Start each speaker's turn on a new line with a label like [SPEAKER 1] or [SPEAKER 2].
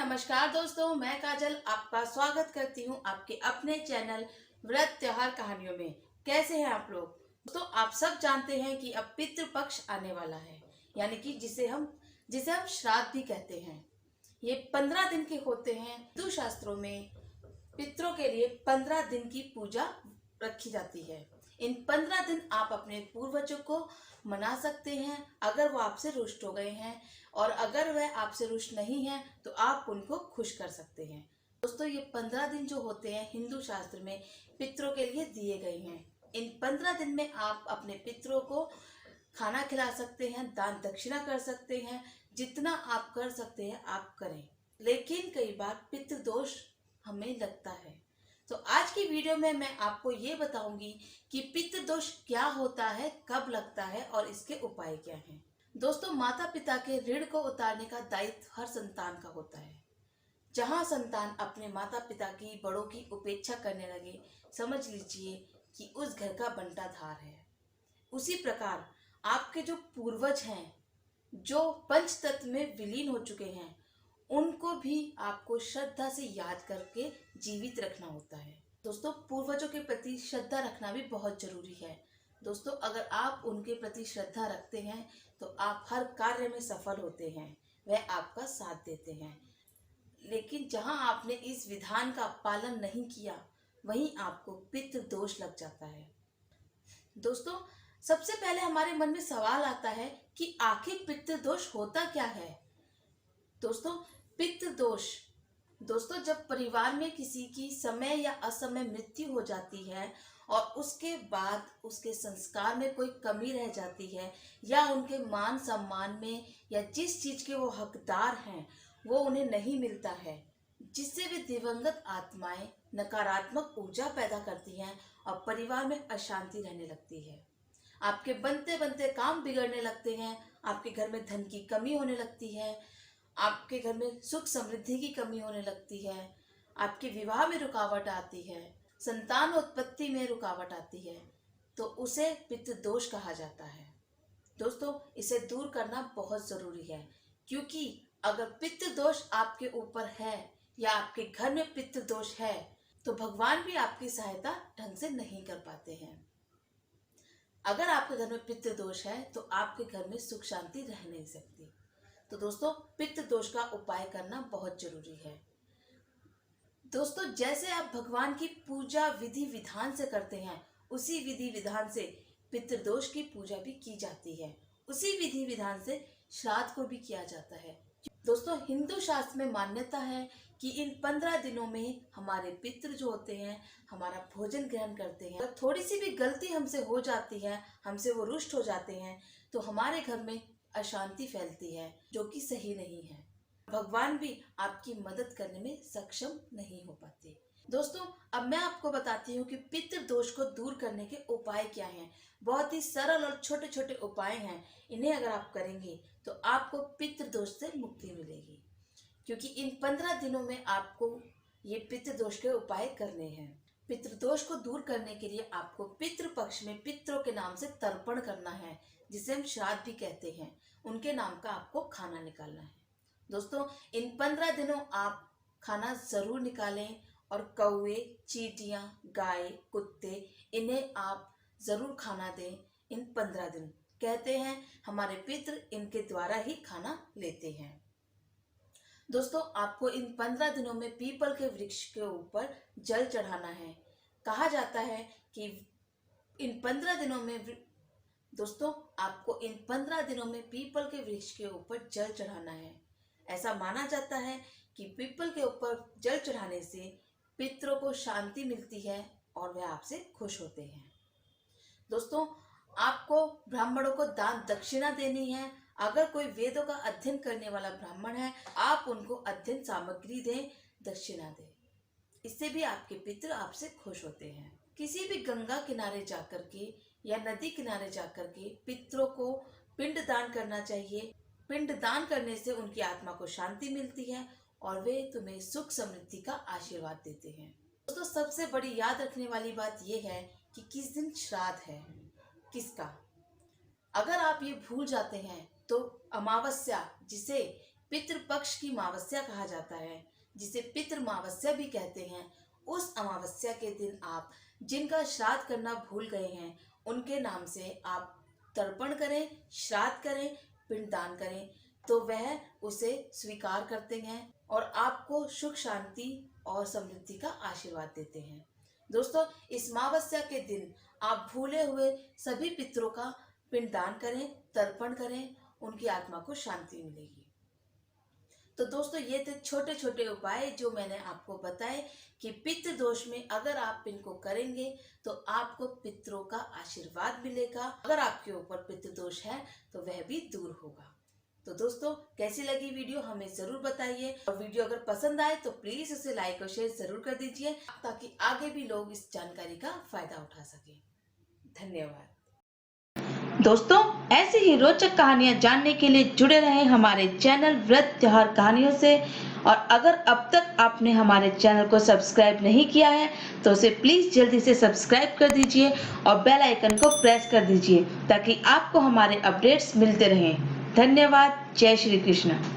[SPEAKER 1] नमस्कार दोस्तों, मैं काजल आपका स्वागत करती हूँ आपके अपने चैनल व्रत त्योहार कहानियों में। कैसे हैं आप लोग दोस्तों? आप सब जानते हैं कि अब पितृ पक्ष आने वाला है, यानी कि जिसे हम श्राद्ध भी कहते हैं। ये 15 दिन के होते हैं। हिंदू शास्त्रों में पितरों के लिए 15 दिन की पूजा रखी जाती है। इन 15 दिन आप अपने पूर्वजों को मना सकते हैं अगर वो आपसे रुष्ट हो गए हैं, और अगर वह आपसे रुष्ट नहीं है तो आप उनको खुश कर सकते हैं। दोस्तों, ये 15 दिन जो होते हैं हिंदू शास्त्र में पितरों के लिए दिए गए हैं। इन 15 दिन में आप अपने पितरों को खाना खिला सकते हैं, दान दक्षिणा कर सकते हैं, जितना आप कर सकते हैं आप करें। लेकिन कई बार पितृदोष हमें लगता है, तो आज की वीडियो में मैं आपको ये बताऊंगी कि पितृदोष क्या होता है, कब लगता है और इसके उपाय क्या हैं। दोस्तों, माता पिता के ऋण को उतारने का दायित्व हर संतान का होता है। जहां संतान अपने माता पिता की बड़ों की उपेक्षा करने लगे, समझ लीजिए कि उस घर का बंटाधार है। उसी प्रकार आपके जो पूर्वज हैं, जो पंच तत्व में विलीन हो चुके हैं, उनको भी आपको श्रद्धा से याद करके जीवित रखना होता है। दोस्तों, पूर्वजों के प्रति श्रद्धा रखना भी बहुत जरूरी है। दोस्तों, अगर आप उनके प्रति श्रद्धा रखते हैं तो आप हर कार्य में सफल होते हैं, वह आपका साथ देते हैं। लेकिन जहां आपने इस विधान का पालन नहीं किया, वहीं आपको पितृ दोष लग जाता है। दोस्तों, सबसे पहले हमारे मन में सवाल आता है कि आखिर पितृ दोष होता क्या है। दोस्तों, पितृ दोष जब परिवार में किसी की समय या असमय मृत्यु हो जाती है और उसके बाद उसके संस्कार में कोई कमी रह जाती है, या उनके मान सम्मान में या जिस चीज के वो हकदार हैं वो उन्हें नहीं मिलता है, जिससे वे दिवंगत आत्माएं नकारात्मक ऊर्जा पैदा करती हैं और परिवार में अशांति रहने लगती है। आपके बनते बनते काम बिगड़ने लगते हैं, आपके घर में धन की कमी होने लगती है, आपके घर में सुख समृद्धि की कमी होने लगती है, आपके विवाह में रुकावट आती है, संतान उत्पत्ति में रुकावट आती है, तो उसे पितृ दोष कहा जाता है। दोस्तों, इसे दूर करना बहुत जरूरी है, क्योंकि अगर पितृ दोष आपके ऊपर है या आपके घर में पितृ दोष है तो भगवान भी आपकी सहायता ढंग से नहीं कर पाते हैं। अगर आपके घर में पितृ दोष है तो आपके घर में सुख शांति रह नहीं सकती। तो दोस्तों, पितृ दोष का उपाय करना बहुत जरूरी है। दोस्तों, जैसे आप भगवान की पूजा विधि विधान से करते हैं, उसी विधि विधान से पितृ दोष की पूजा भी की जाती है। उसी विधि विधान से श्राद्ध को भी किया जाता है। दोस्तों, हिंदू शास्त्र में मान्यता है कि इन 15 दिनों में हमारे पितृ जो होते हैं हमारा भोजन ग्रहण करते हैं। अगर थोड़ी सी भी गलती हमसे हो जाती है, हमसे वो रुष्ट हो जाते हैं, तो हमारे घर में अशांति फैलती है, जो कि सही नहीं है। भगवान भी आपकी मदद करने में सक्षम नहीं हो पाते। दोस्तों, अब मैं आपको बताती हूँ कि पितृ दोष को दूर करने के उपाय क्या हैं। बहुत ही सरल और छोटे छोटे उपाय हैं। इन्हें अगर आप करेंगे तो आपको पितृ दोष से मुक्ति मिलेगी, क्योंकि इन 15 दिनों में आपको ये पितृ दोष के उपाय करने हैं। पितृ दोष को दूर करने के लिए आपको पितृ पक्ष में पितरों के नाम से तर्पण करना है, जिसे हम श्राद्ध भी कहते हैं। उनके नाम का आपको खाना निकालना है। दोस्तों, इन 15 दिनों आप खाना जरूर निकालें, और कौवे, चींटियां, गाय, कुत्ते, इन्हें आप जरूर खाना दें। इन 15 दिन कहते हैं हमारे पितृ इनके द्वारा ही खाना लेते हैं। दोस्तों, आपको इन 15 दिनों में पीपल के वृक्ष के ऊपर जल चढ़ाना है। कहा जाता है कि इन 15 दिनों में दोस्तों, आपको इन 15 दिनों में पीपल के वृक्ष के ऊपर जल चढ़ाना है। ऐसा माना जाता है कि पीपल के ऊपर जल चढ़ाने से पितरों को शांति मिलती है और वे आपसे खुश होते हैं। दोस्तों, आपको ब्राह्मणों को दान दक्षिणा देनी है। अगर कोई वेदों का अध्ययन करने वाला ब्राह्मण है, आप उनको अध्ययन सामग्री दें, दक्षिणा दें। इससे भी आपके पितृ आपसे खुश होते हैं। किसी भी गंगा किनारे जाकर के या नदी किनारे जाकर के पितरों को पिंड दान करना चाहिए। पिंड दान करने से उनकी आत्मा को शांति मिलती है और वे तुम्हें सुख समृद्धि का आशीर्वाद देते हैं। दोस्तों, सबसे बड़ी याद रखने वाली बात यह है कि किस दिन श्राद्ध है, किसका। अगर आप ये भूल जाते हैं तो अमावस्या, जिसे पितृपक्ष की अमावस्या कहा जाता है, जिसे पितृ अमावस्या भी कहते हैं। उस अमावस्या के दिन आप जिनका श्राद्ध करना भूल गए हैं उनके नाम से आप तर्पण करें, श्राद्ध करें, पिंडदान करें, तो वह उसे स्वीकार करते हैं और आपको सुख शांति और समृद्धि का आशीर्वाद देते हैं। दोस्तों, इस अमावस्या के दिन आप भूले हुए सभी पितरों का पिंडदान करें, तर्पण करें, उनकी आत्मा को शांति मिलेगी। तो दोस्तों, ये थे छोटे छोटे उपाय जो मैंने आपको बताए कि पितृ दोष में अगर आप इनको करेंगे तो आपको पितरों का आशीर्वाद मिलेगा। अगर आपके ऊपर पितृ दोष है तो वह भी दूर होगा। तो दोस्तों, कैसी लगी वीडियो हमें जरूर बताइए, और वीडियो अगर पसंद आए तो प्लीज उसे लाइक और शेयर जरूर कर दीजिए ताकि आगे भी लोग इस जानकारी का फायदा उठा सके। धन्यवाद। दोस्तों, ऐसी ही रोचक कहानियां जानने के लिए जुड़े रहें हमारे चैनल व्रत त्योहार कहानियों से। और अगर अब तक आपने हमारे चैनल को सब्सक्राइब नहीं किया है तो उसे प्लीज जल्दी से सब्सक्राइब कर दीजिए और बेल आइकन को प्रेस कर दीजिए ताकि आपको हमारे अपडेट्स मिलते रहें। धन्यवाद। जय श्री कृष्ण।